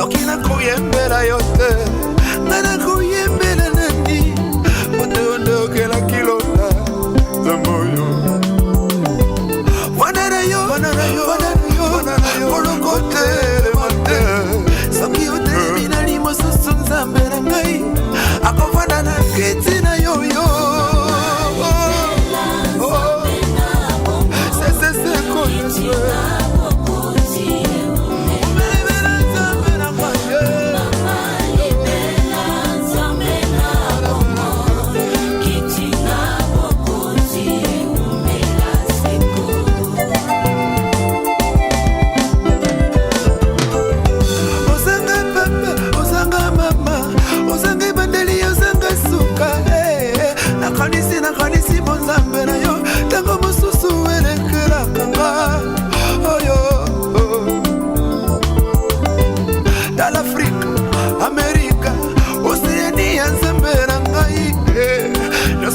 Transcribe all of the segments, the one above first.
soki nakuyembela yote ngana kuyembela nani otondokela kilona zamboyo wanarayo olokotere mate soki otelemi na limosusu nzambe na ngai akofanda na kiti na yoyo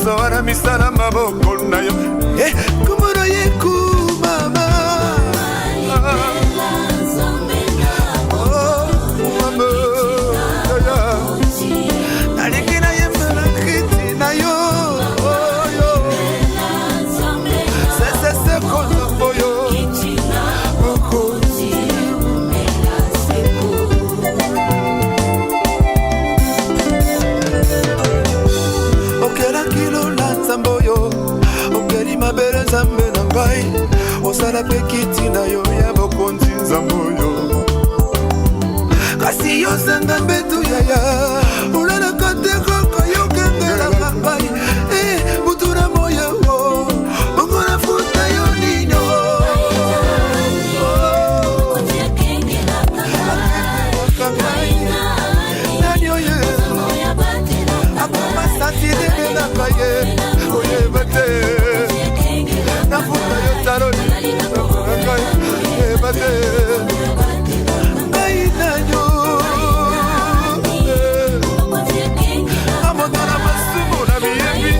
Sawara misana maboko nayo kumuro yeku mama nalikina yemela kiti nayo sese kozo yo Zamboyo, ongeri mabere zambe na ngai osala pe kiti na yo ya bokonzi Zamboyo kasi yo zanga mbetu yaya ulala kate koko yo kengela ngai butura moyo bongo na futa yo nino nani oye akoma satire na kaye na futa yo taroni bate ai nanyo amotona masumo na biyebi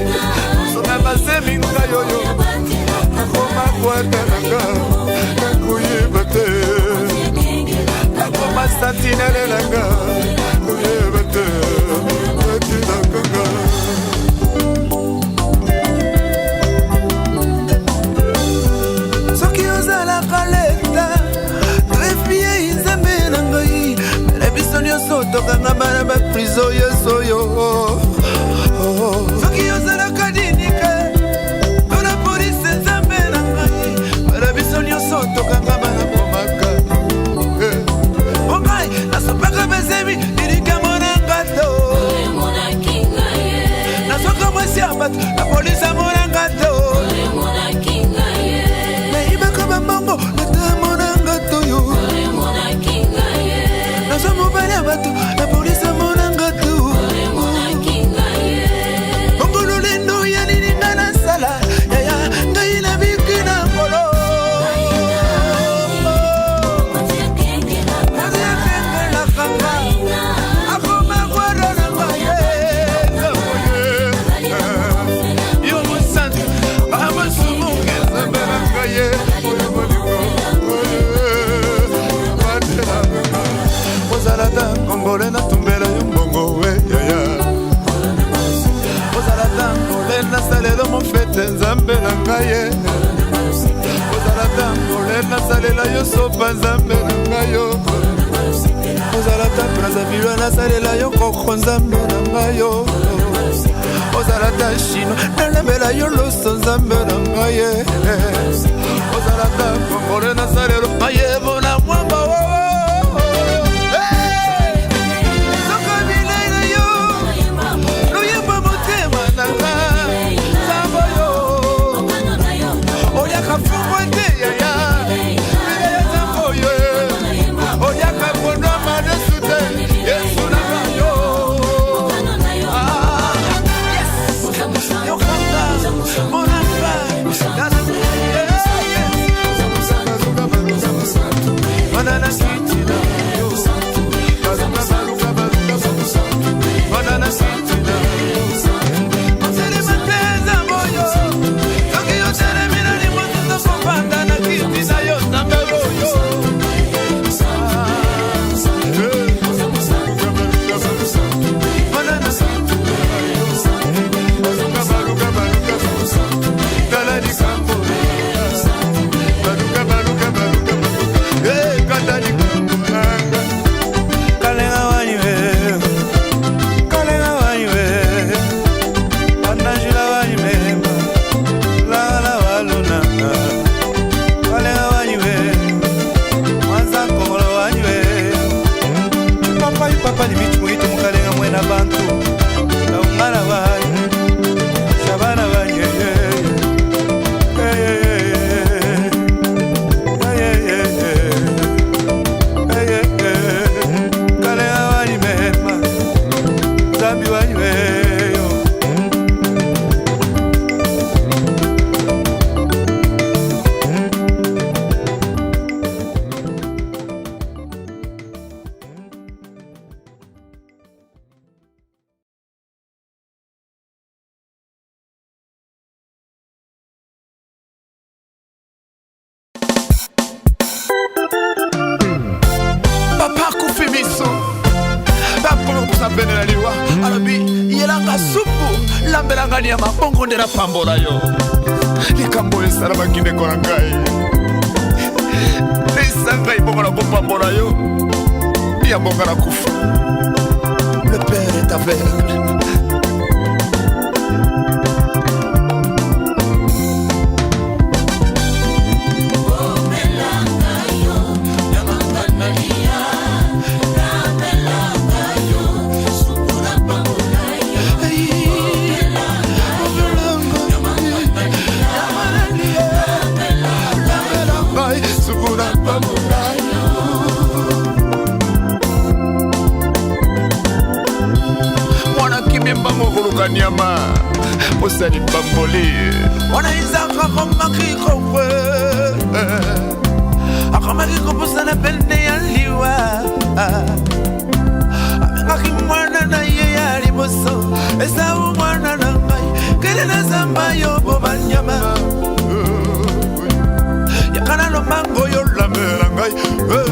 sona basemi ngayoyo akoma kwata nanga kuye bate akoma satinele nanga kuye bate tokanga bana ba prison yesoyo soki yozala kadinike tona polisi nzambe na ngai bana biso nyonso tokanga bana komaka ongai nasopaka bezemi lilikamo na ngato nasoka mwasi ya bato na polisi amona ngato naibaka bambongo natamo na ngato yo nasomobali ya bato la police amona ngato bongo lendo ya nilinga na sala yaya ngai na biki na polo kengela kanga akoma kwara na maye yo musantu amasumu ngezembe na ngaye Kongole na tumbela yumbongo we yaya Ozalata ngole na salelo mofete nzambe na ngaye Ozalata ngole na salela yo sopa nzambe na ngayo Ozalata Brazzaville na salela yo koko nzambe na ngayo Ozalata Chino na lembela yo loso nzambe na ngaye Ozalata kongole na salelo mayebo na mwamba wo alobi yelanga supu lambelanga nyama bongo ndela pambola yo likambo esala bakindeko na ngai leisa ngai bongo na kopambola yo ya bonga na kufa. Le père est aveugle. Nyama posani bamboli ona izaka komaki kowe akamaki koposana pende ya liwa amengaki mwana na ye ya liboso esawu mwana na ngai kele na zamba yo boba nyama yakana no mango yo lamela ngai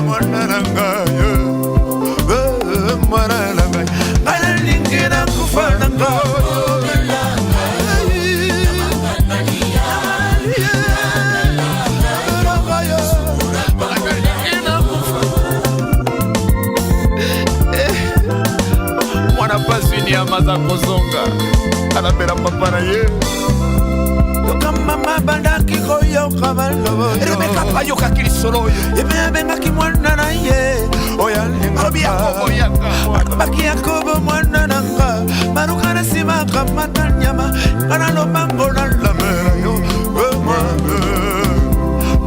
mwana na ngai mwana na ngai ngana lingina kufana ngai maza kozonga alapela papa na ye yoka mama bandaki koyoka balobo Rebeka payoka kilisolo oyo ebe abengaki mwana na ye alobi Yakobo Yakobo mwana na nga maruka na nsima kamata nyama kana lobango na lamela yo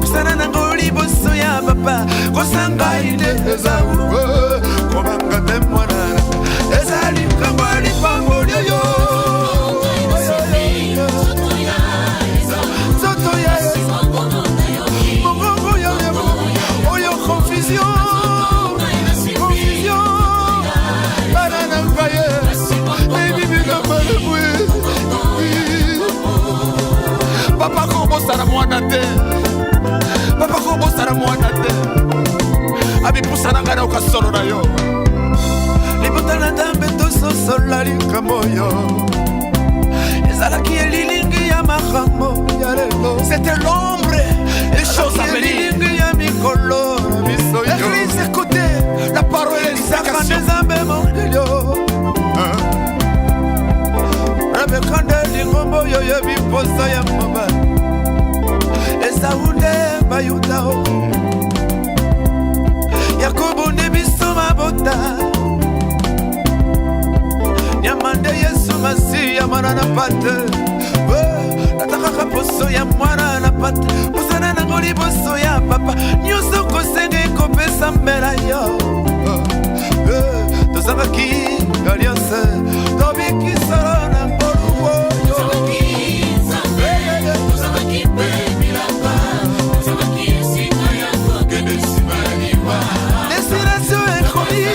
pusana nango liboso ya papa kosanga ide ezawu kobanga te mwana ezali kambali pangolio yo Zoto ya Mongongo ya Oyo confusion Banana kaye Baby biga malebwe Papa kombo sara mwana te Papa kombo sara mwana te Abi pusana ngana ukasolo na yo Libutana dambe toso solari kamoyo Ezalaki elilingi ya makambo ya lelo C'était l'ombre et chose à venir Elilingi ya mikolo Église écoutez la parole et l'explication Sakane mongelio Rebekande lingombo yo yebi posa ya mama Esaunde bayutao Yakobo nebiso mabota Nyamande Yesu Masiya mwana na pate Nataka poso ya mwana na pate Pusana na ngoli boso ya papa Nyuso kosenge kopesa mbela yo Tozanga ki galiose Tobiki soro na ngolu yo Tozanga ki baby lapa Tozanga ki esika ya kwa gede simaniwa Destination ekoli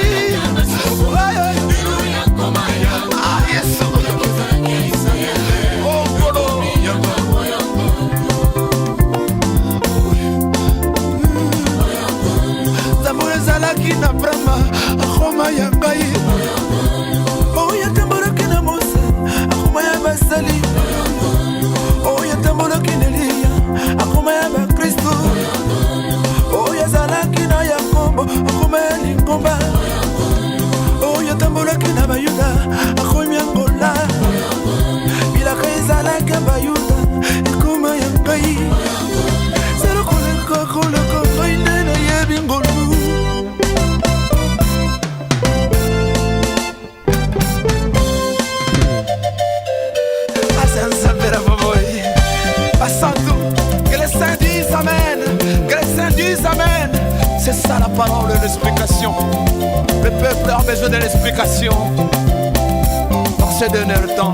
Kina brama akoma ya ngai oya tambora kina Mose akoma ya basali oya tambora kina Elia akoma ya bakristo oya zala kina Yakobo akoma ya lingomba oya tambora kina bayuda akoma ya ngola bila kaizala ka bayuda akoma ya ngai zero koleko ngai na yebi ngolu que les saints disent Amen, que les saints disent Amen. C'est ça la parole de l'explication. Le peuple a besoin de l'explication. Par ce dernier temps.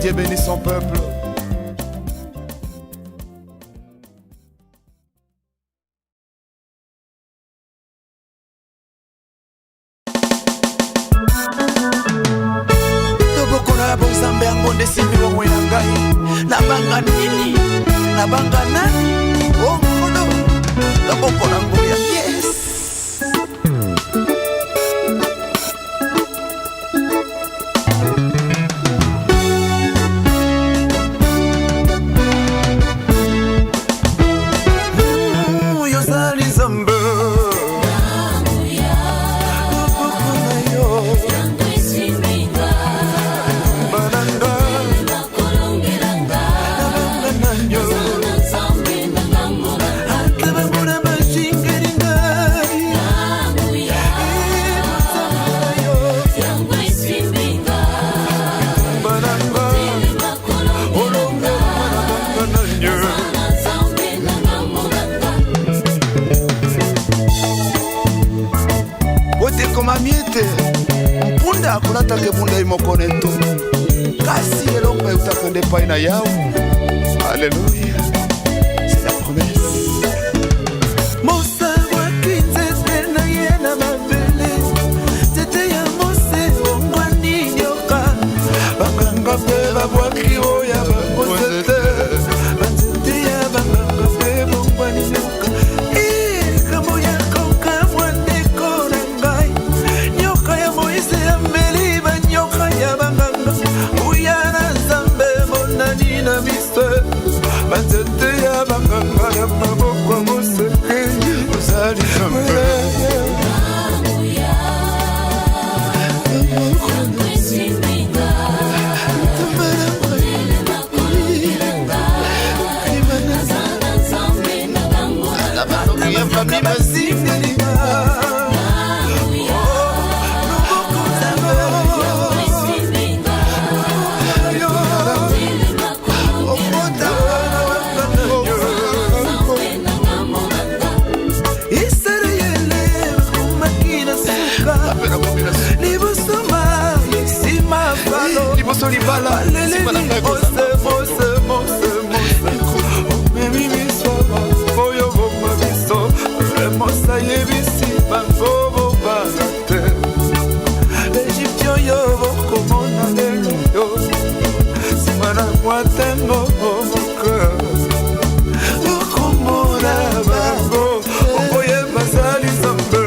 Dieu bénisse son peuple. Nzambe yango ndesimi bomwe na ngai nabanga nini nabanga nani ongolo loboko na ngoya yes yozali Nzambe miete mpunda akulata ke bunda imokoneto kasi elomba utakande pai na yao. Alléluia, c'est la promesse. Mosa wakinze tena yena mabele tete ya mose ongwani nyoka bakanga pe babwaki oya bakosete banzete ya bakanga pe bongwani nyoka kamo ya koka mwande korangai nyoka ya Moise ya mbeli banyoka ya banganga uyana Nzambe monani na miso banzete ya banganga na maboko moseke ozali Nzambe. Solibala, mose, mose, mose, memi misoma, boyo boma biso, remosa yebisi, bango bangate. L'Égyptien yo bokomona lelo yo, simana mwatengo mon cœur. Bokomona bango, okoye basali Nzambe.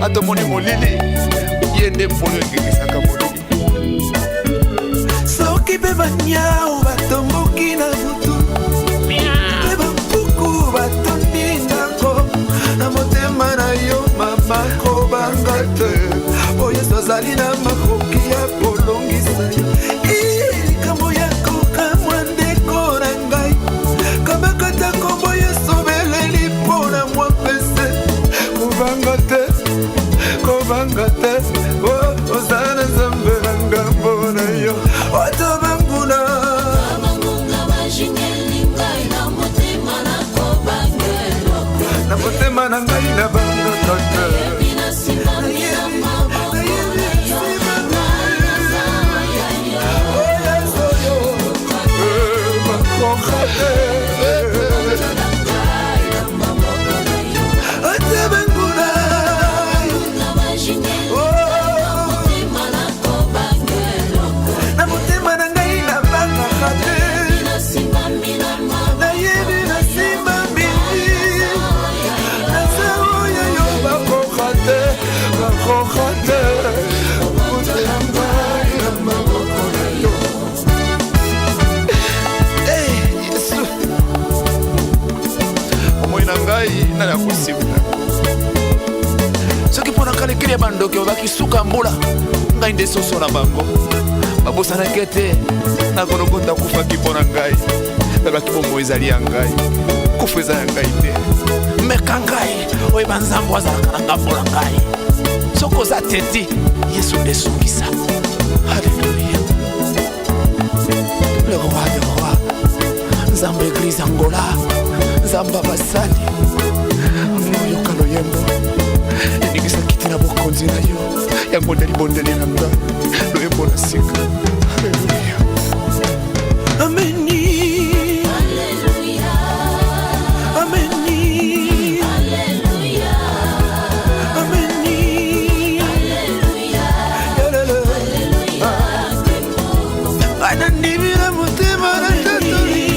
Atomoni molili yende polo ngekisaka molili soki pe banyao batomboki na butu pe bampuku batondi ndango ezalaki na makoki ya kolongisa likambo ya kokamwa ndeko na ngai kabakata kombo yesobeleli mpona mwa pese kobanga te ozala na nzambe na ngambo na yo otobanguna na motema na ngai na banga kaka nala kusibula soki mpona kalekeli ya bandoki bakisuka mbula ngai nde soso na bango babosanaki ete nakolokota kufaki mpo na ngai babaki bomoi ezali ya ngai kufa eza ya ngai te meka ngai oyeba nzambo azalaka na ngambo na ngai soki oza teti yesu nde sukisa halleluya le roi de roi nzambo eglise angola nzambo abasali oyoka loyembo eningisaki tina bokonzi na yo yango nde libondeli na nga loyembo na sika halleluya ameni ameni ameni anandimira motema na tatoli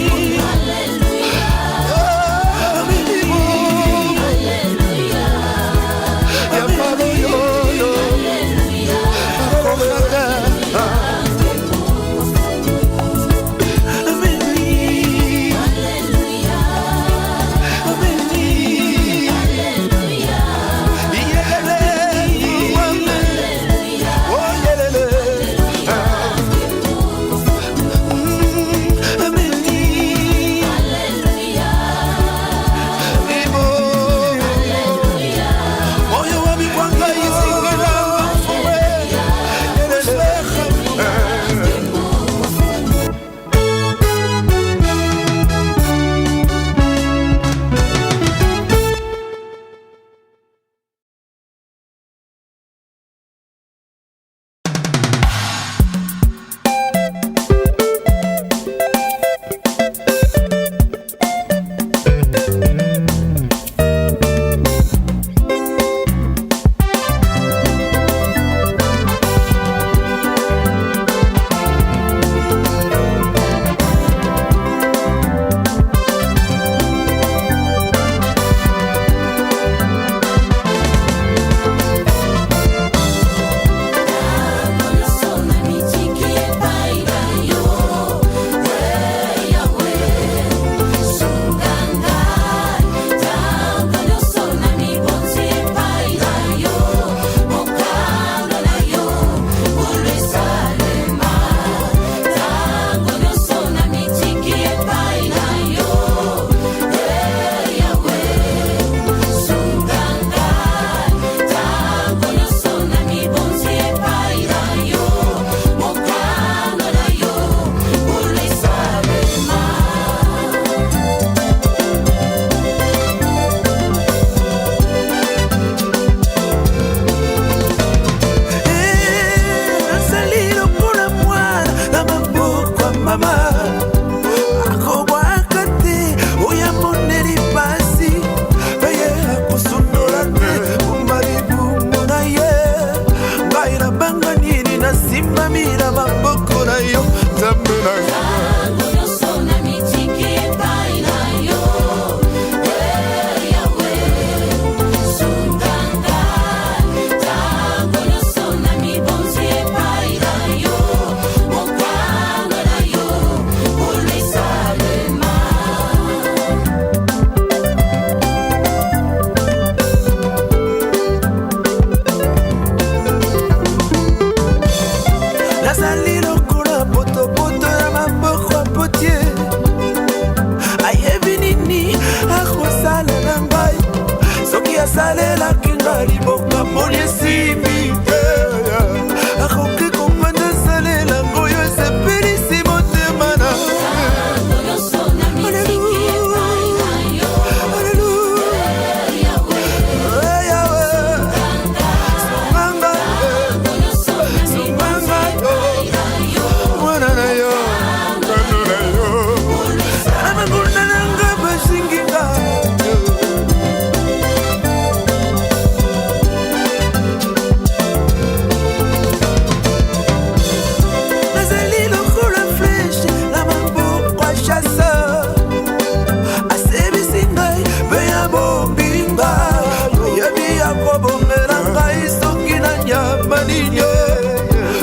nini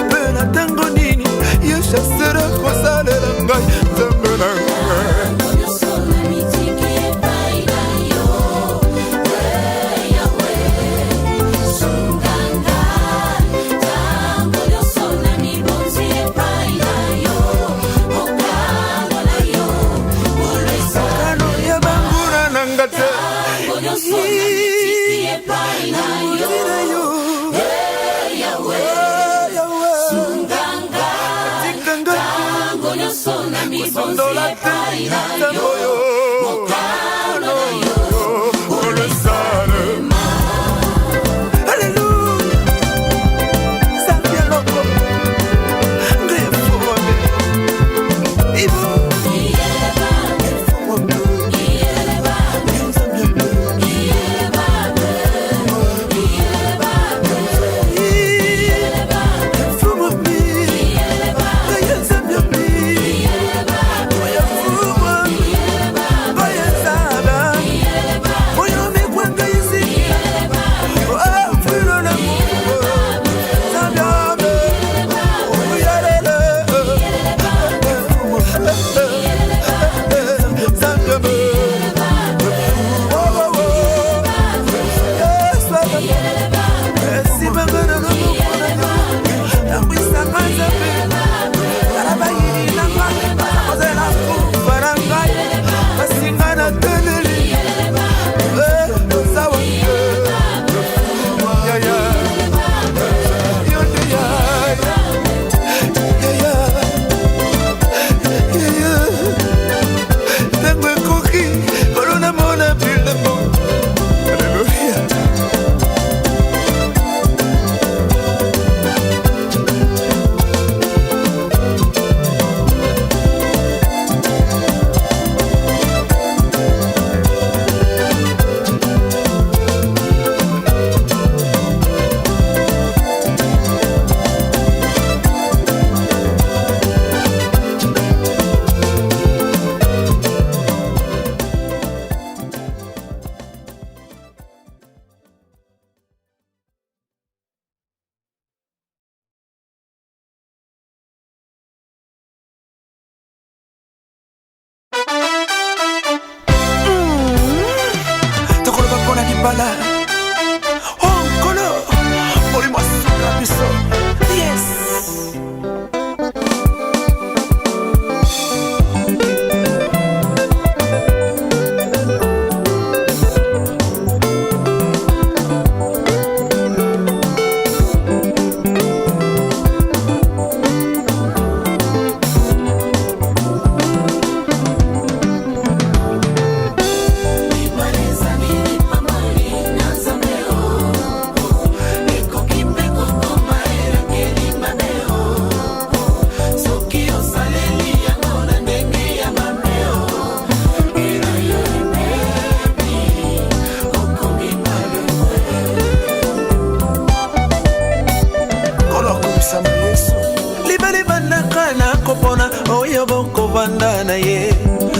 mpe na ntango nini ye chassera kosalela ngai nzambe na ngai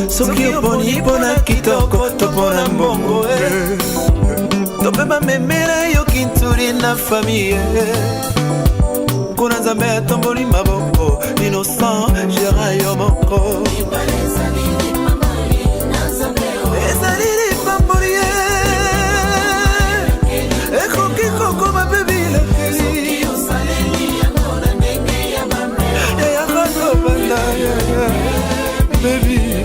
soki oponi pona kitoko to pona mbongo topema memela yo kinturi na famille kuna nzambe atomboli maboko innocent gera yo moko ezali lipamboli ekoki kokoma mpe bilakeli yayakatobanda baby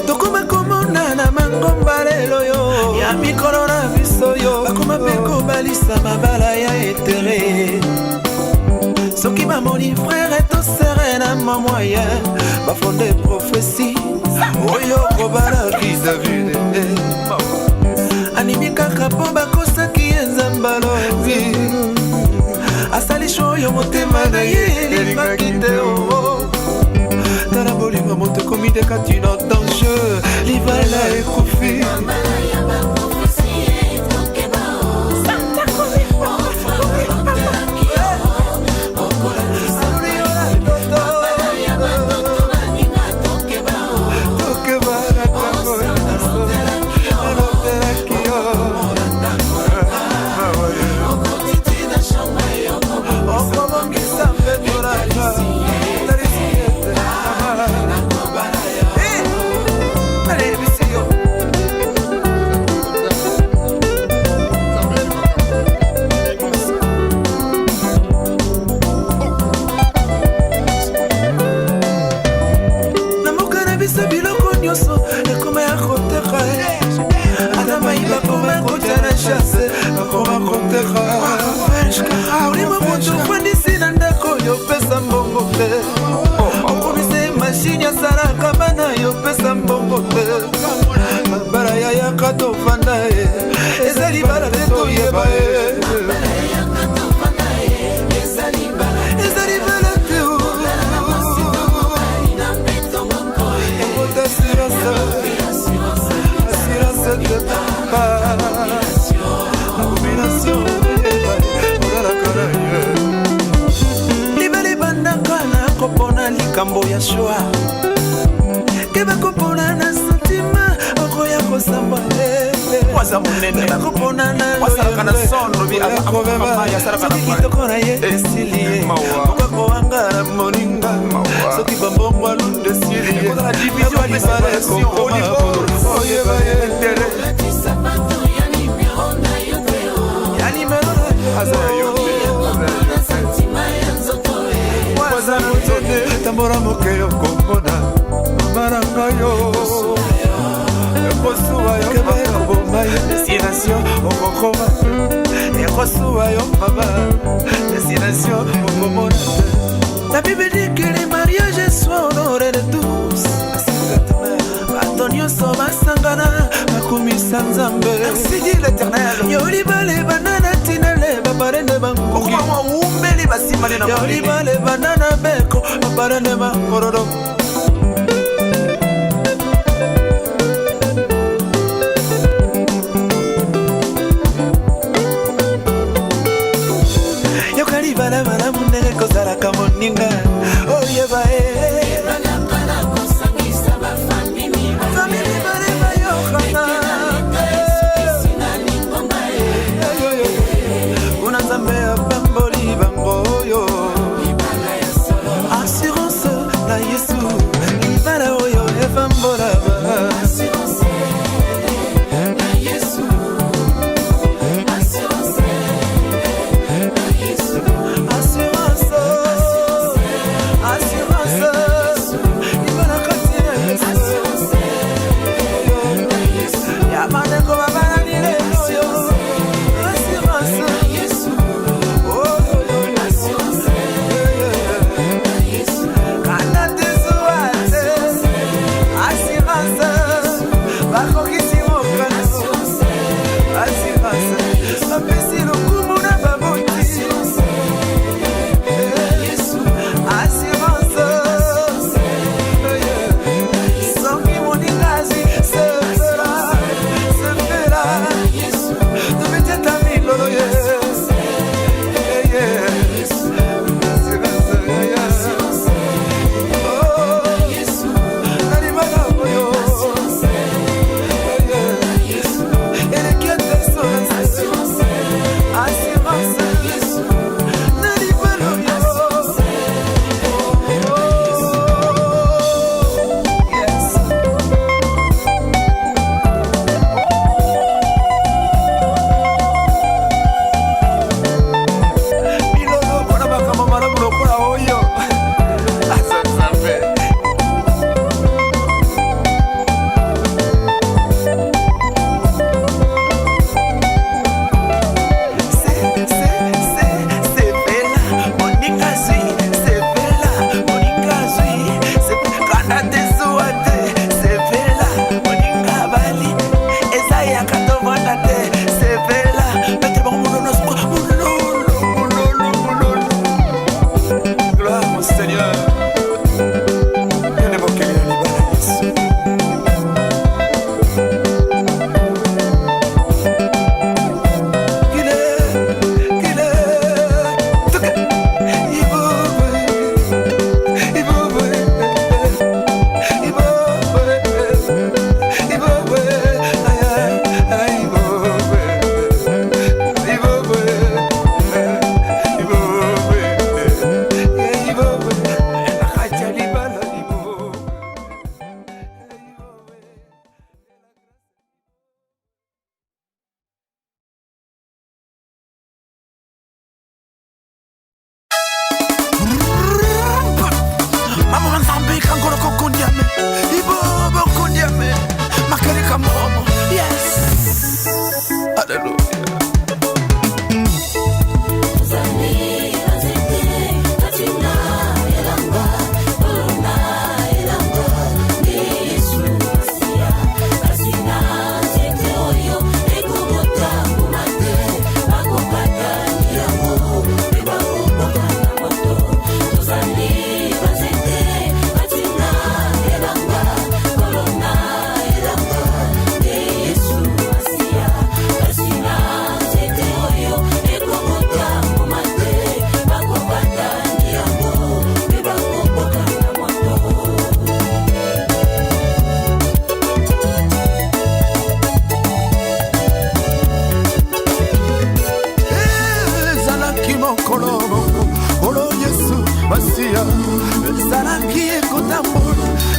tokoma komona na mangomba lelo yo ya mikolo na biso yo bakoma mpe kobalisa mabala ya etere soki bamoni frère to sere na mamoye bafonde prophétie oyo kobalaki David animi kaka mpo bakosaki ye nzambalozi asalisho oyo motema na ye elingaki te tala bolingo moto ekomi dekati na danger libala ekofi asalaka bana yo pesa mbongo te mabala yayaka tofanda ye eza libala te toyeba ye eza libala te ebota assurance te pamba abomination olalakala ye libala ebandaka na kopona likambo ya shwa ke bakopona na sentima okoya kosamba waza munene bakopona na wasalaka na sono bi soki kitoko na ye esilie okakowanga moninga soki bambongo alunde esilie oyeba ye intere ya nimero waza mutene tambora moke yokombona maranga yo ekosuwa yo keba ekobomba yo destination okokoma ekosuwa yo mama destination okomona la Bible dit que les mariages soient honorés de tous bato nyonso basangana bakumisa nzambe merci dit l'éternel yo libale banana tinele babarene banguki yo libale banana beko babarene bankororo bala bala munene kozalaka moninga oyeba famili bale bayokana kuna nzambe apamboli bango oyo assurance na yesu libala oyo efambola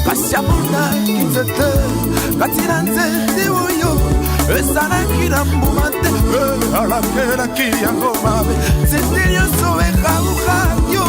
kasiamuna kinzete katina nzete oyo ezalaki na mbuma te alakelaki yango mabe nzete nyonso ekauka yo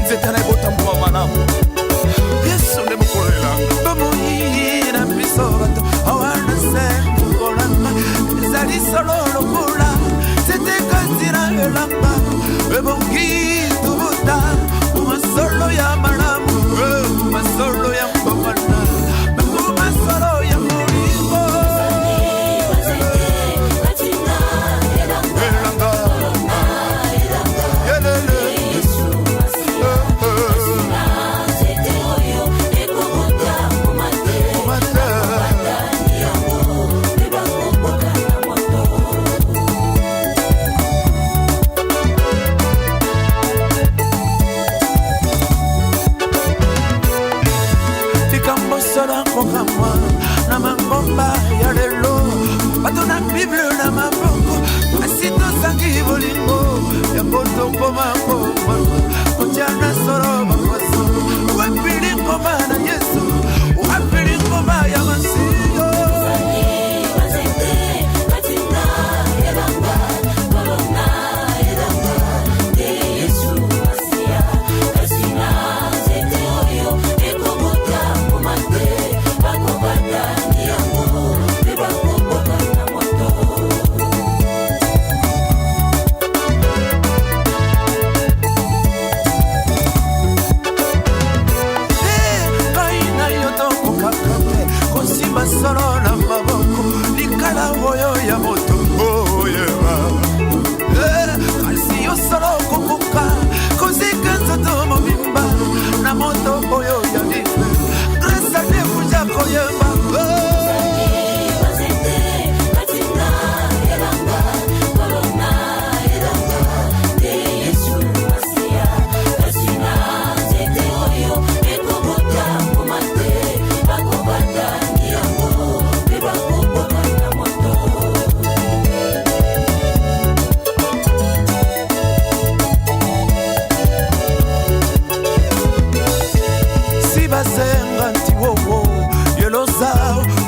nzete na ebotambwa malamu yesu nde mokolela bamoyi na biso bato awana se mokolama ezali solo lokola nzete kanzira elamba ebongi tubuta masolo ya malamu masolo ya mbongana masolo ya molingo na mangomba ya lelo bato na bible na maboko asi tosangi bolingo ya kotokoma ngoma kotia na solo bakwaso wapili ngoma na yesu wapili ngoma ya masiyo solo na maboko likala oyo ya moto kasi yo solo kokoka kozika nzoto mobimba na moto oyo ya life grâce à Dieu kuja koyemba basenga nti wowo yeloza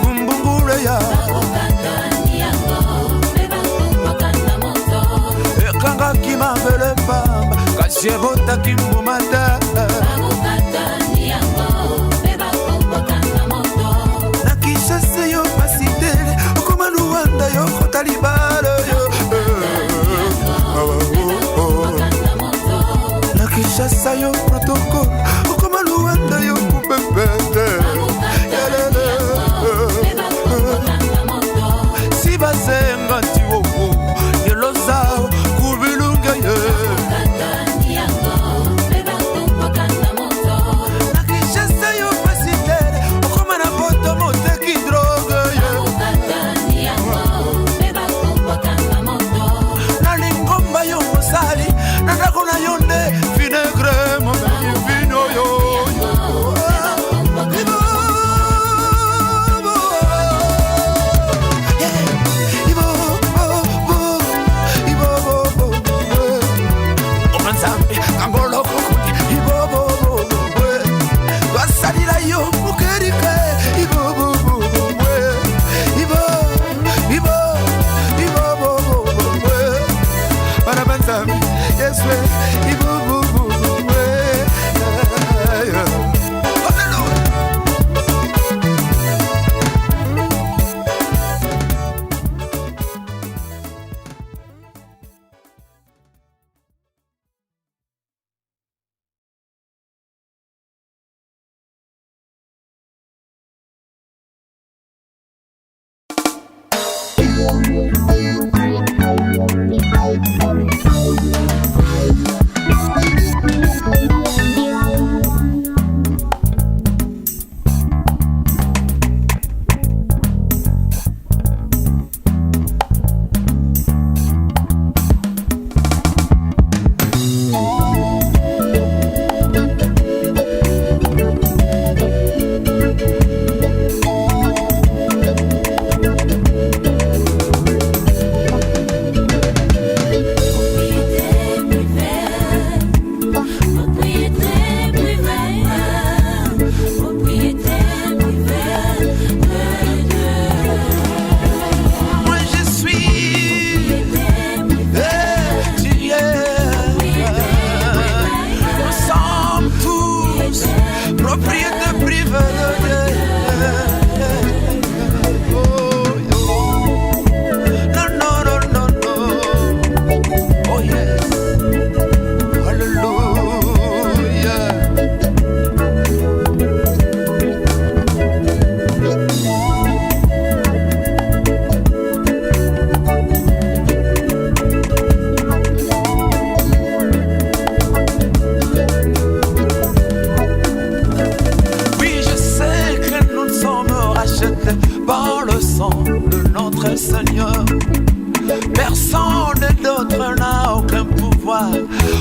kumbungule ya ekangaki mabele pamba kasi ebotaki mbumata na kishase yo pasitele okoma luwanda yo kota libala yo na kishasa yo protokole okoma luwanda yo si basenga nti wowo yeloza kubilunga ye nakishasa yo pasitere okoma na poto moteki droge ye na lingomba yo mosali na ndako na yo nde vinegre momeli vino yo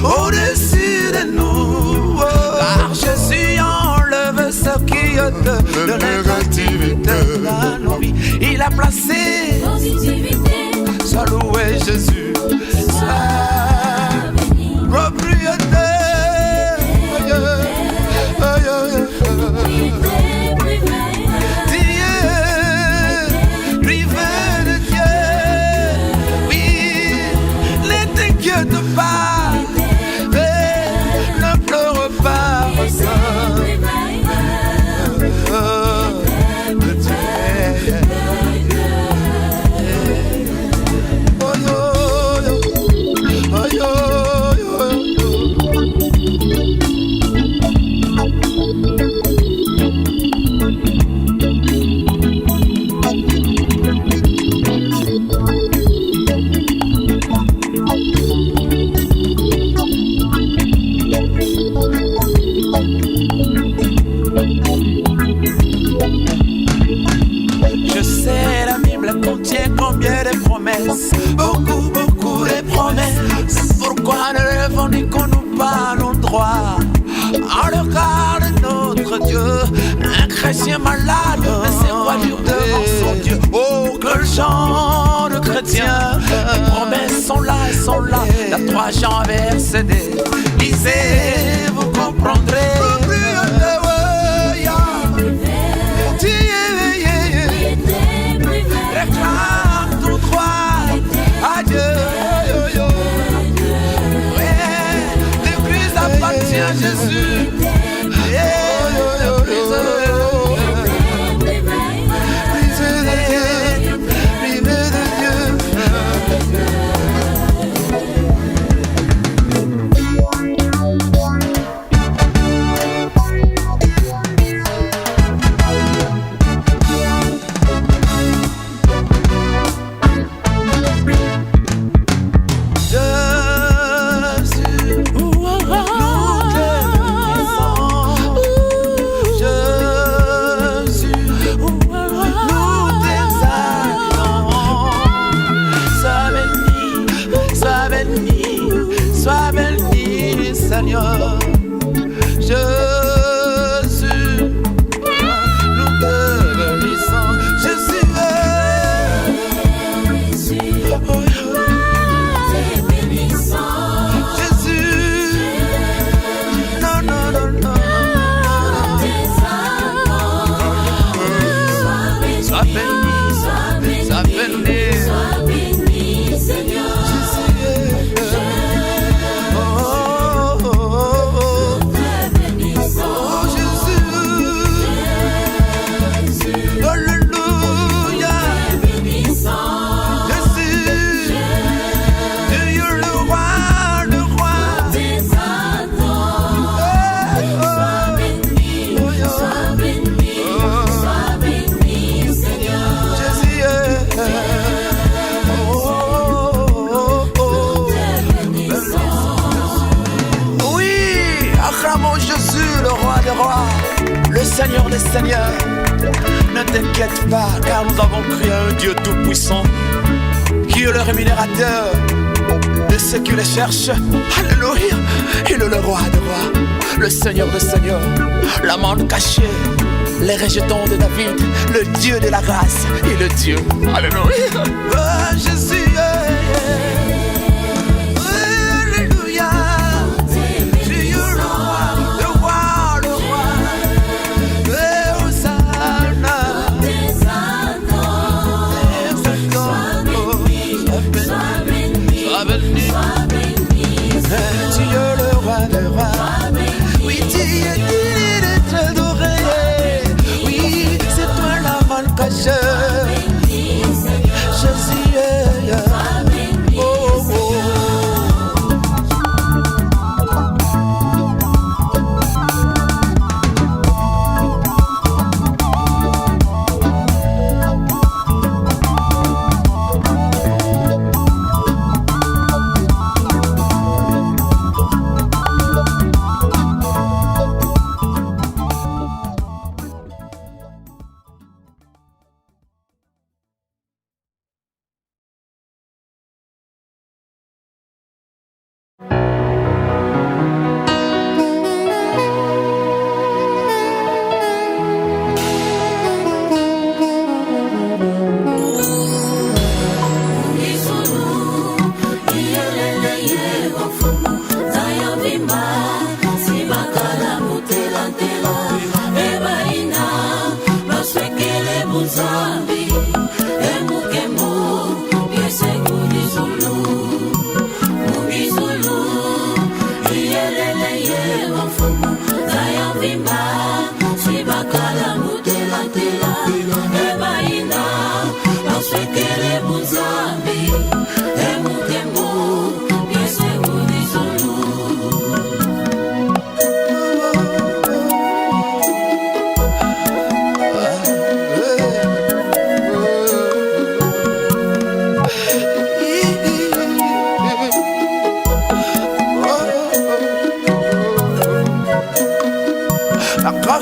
au-dessus de nous. Car Jésus enlève ce qui ôte de négativité dans nos vies. Il a placé positivité. Sois loué Jésus, sa propriété. Beaucoup, beaucoup de promesses. Pourquoi ne revendiquons-nous pas nos droits en regard de notre Dieu? Un chrétien malade ne sait quoi dire devant son Dieu. Oh, que genre de chrétien. Les promesses sont là, elles sont là. La 3 Jean verset 2. Lisez, vous comprendrez. Réclame ton droit. Adieu, l'église appartient à Jésus. Seigneur Jésus, nous te bénissons. Jésus, oh, Jésus, non, non, non, non. Sois béni, sois béni, Seigneur. Le Seigneur des Seigneurs, ne t'inquiète pas, car nous avons crié à un Dieu tout-puissant, qui est le rémunérateur de ceux qui le cherchent. Alléluia, il est le roi des rois, le Seigneur des Seigneurs, l'amant caché, les rejetons de David, le Dieu de la grâce et le Dieu. Alléluia, oh, Jésus, alléluia. Tu es le roi des rois. Oui, tu es digne d'être adoré. Oui, c'est toi l'amant caché. Jésus, oh,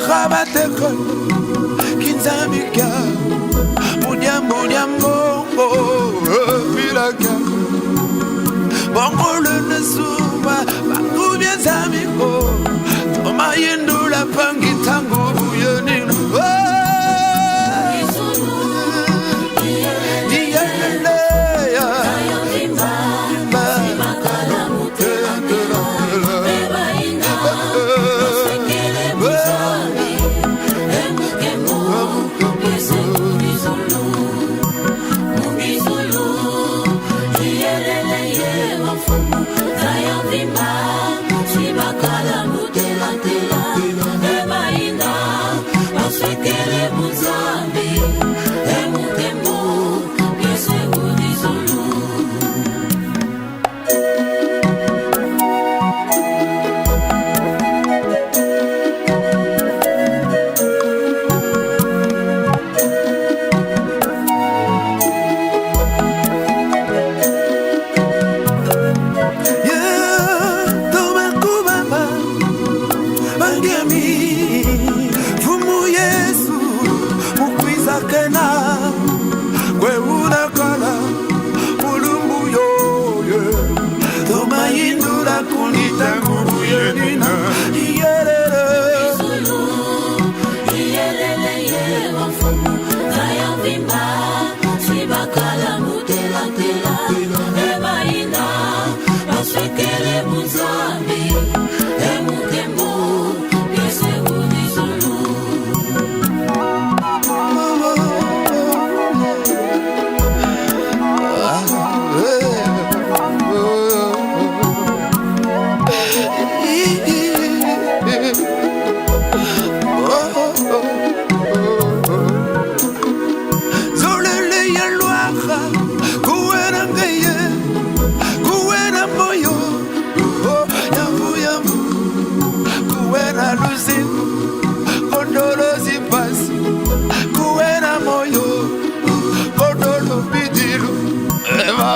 rabateko kinzamika munyambongo filaka bongo le nesuma bakubya zamiko tomayindula pangitango buyenino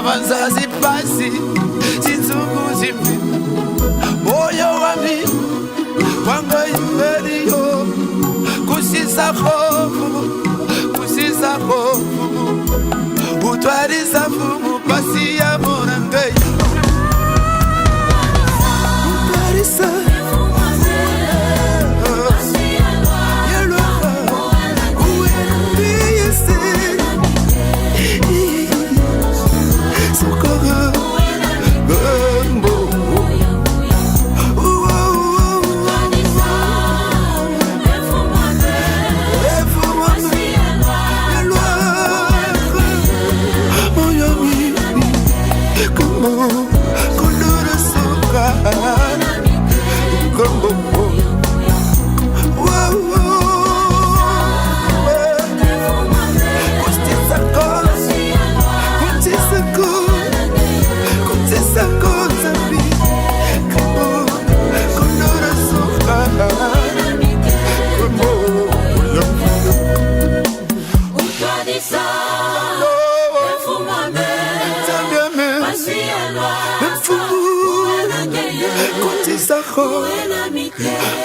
Avanzazi pasi sinzungu zipi moyo wami wanga imeliyo kusisa hofu utwariza fumu pasi ya monangai utwarisa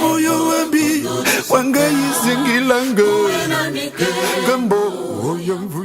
moyo wambi wanga yizingilanga gambo yamvu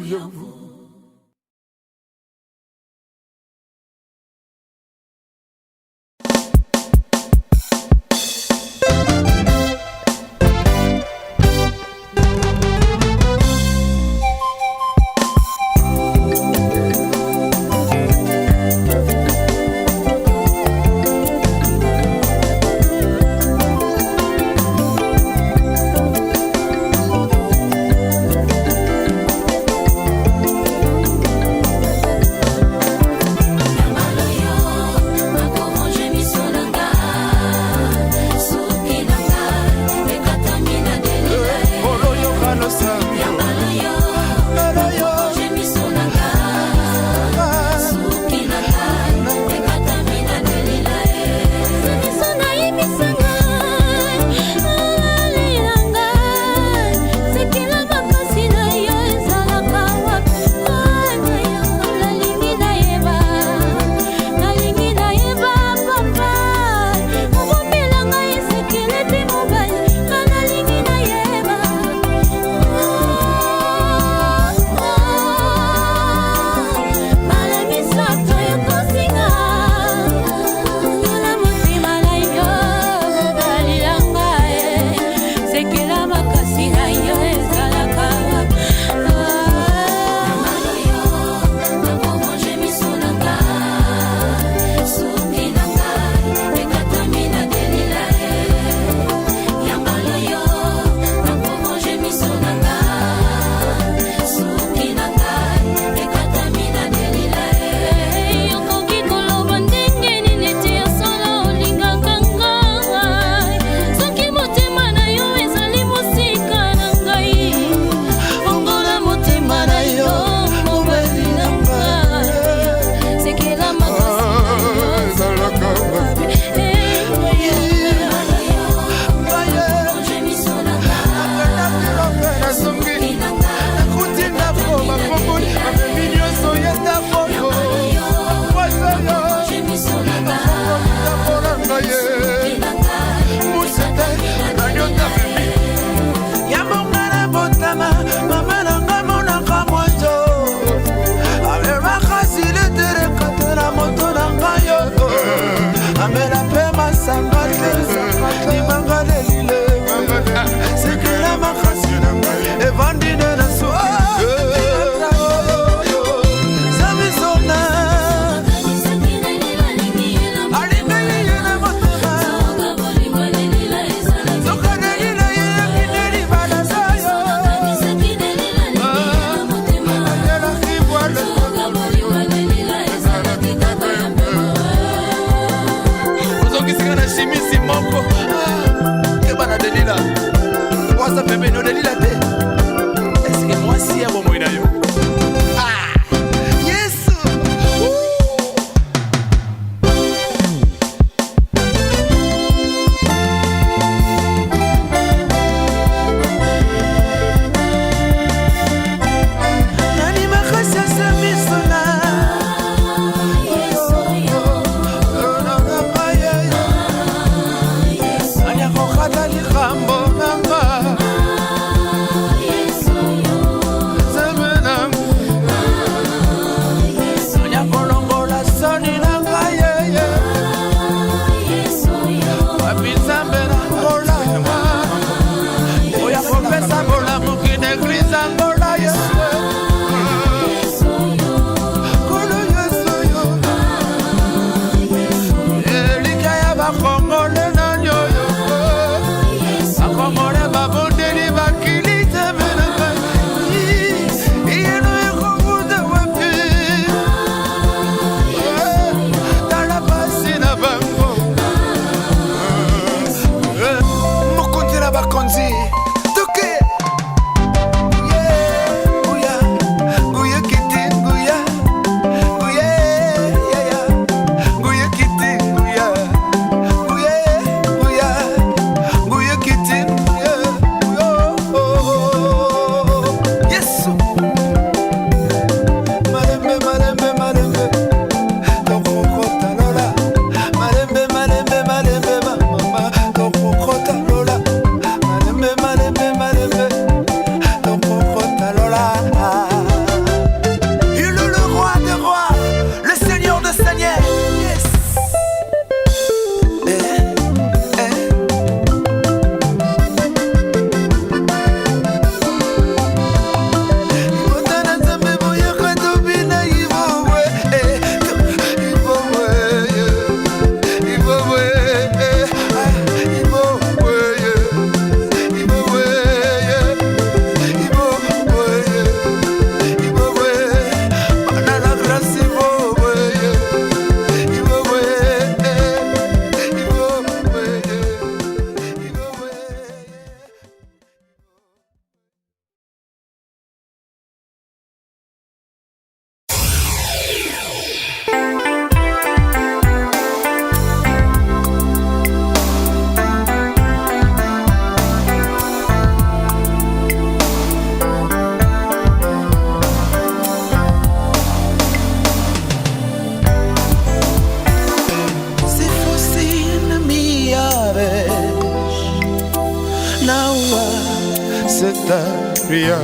Setaria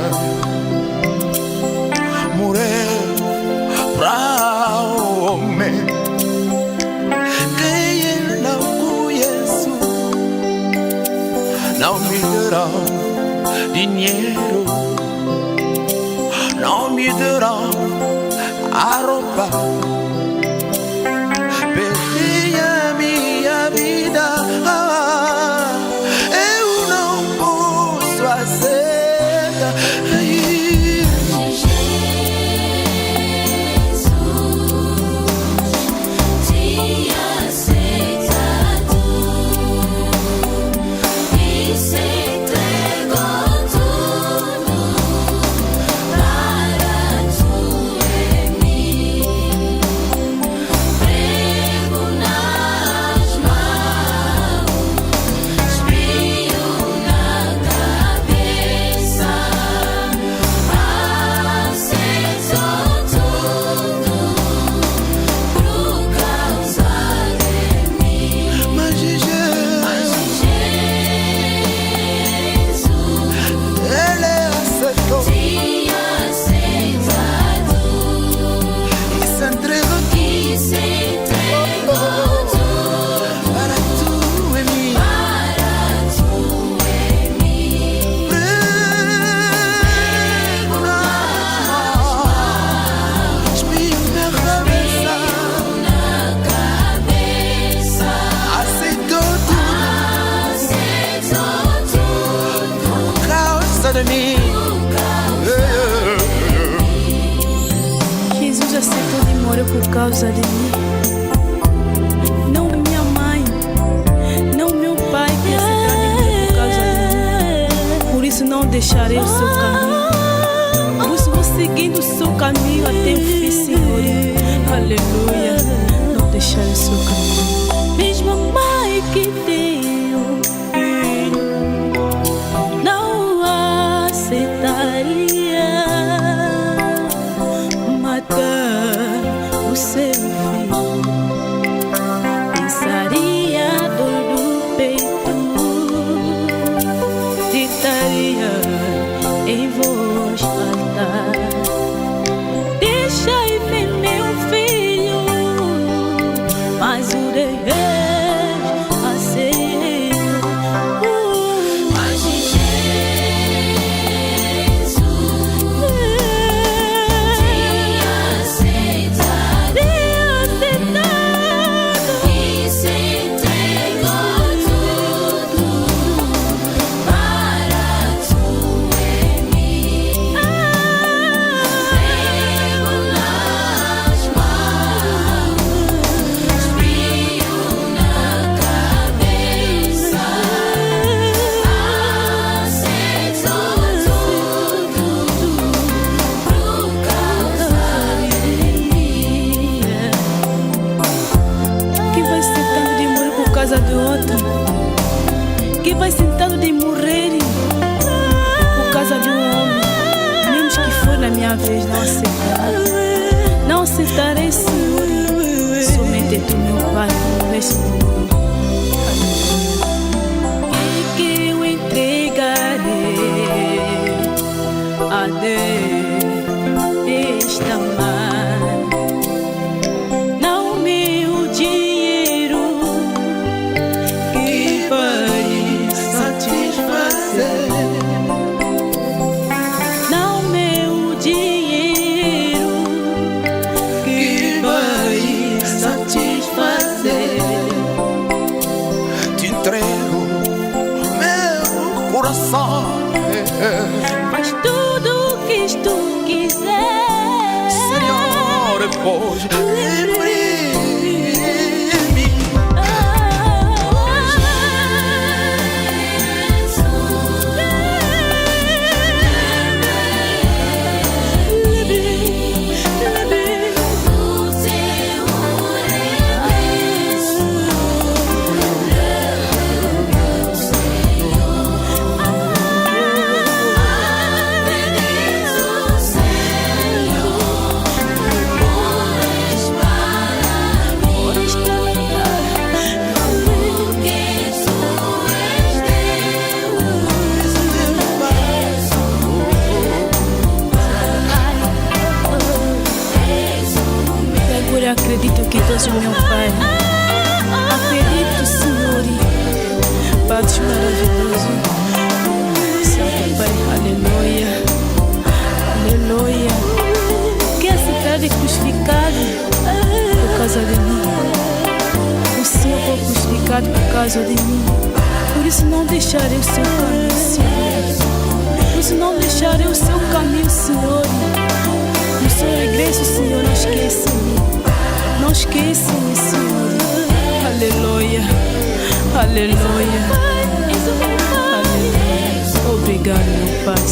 Mure Braume Keye na ku Yesu Na umidera dinheiro Na umidera aropa Pedia minha vida Para tu causa de mim. Não minha mãe, não meu pai quer se tratar de mim por causa de mim. Por isso não deixarei o seu caminho. Por isso vou seguindo o seu caminho até o fim, Senhor. Aleluia. Não deixarei o seu caminho. Mesmo a mãe que tem um filho não aceitaria matar o seu filho. Pensaria a dor do peito, gritaria em voz alta: deixa ir ver meu filho. Mas o rei aceita. Mas Jesus te aceitado e se entregou tudo para tu e mim. Pego nas mãos, frio na cabeça, aceitou tudo por causa de mim. Que vai sentando de morrer por causa do outro, que vai sentando de morrer por causa de um homem, mesmo que foi na minha vez, não aceitarei. Não aceitarei, Senhor. Somente tu, meu Pai, não és Senhor. Que eu entregarei a Deus esta mãe, não meu dinheiro que vai satisfazer, não meu dinheiro que vai satisfazer. Te entrego meu coração. Faz tudo o que tu quiser, Senhor, pois livre-me. Agora acredito que tu és o meu Pai. Acredito, Senhor, Pai maravilhoso, Santo Pai, aleluia, aleluia. Que essa carne crucificado por causa de mim, o Senhor foi crucificado por causa de mim. Por isso não deixarei o seu caminho, Senhor. Por isso não deixarei o seu caminho, Senhor. No seu regresso, Senhor, não esqueça-me. Não esqueça-me, Senhor. Aleluia, aleluia, aleluia. Obrigado, meu Pai.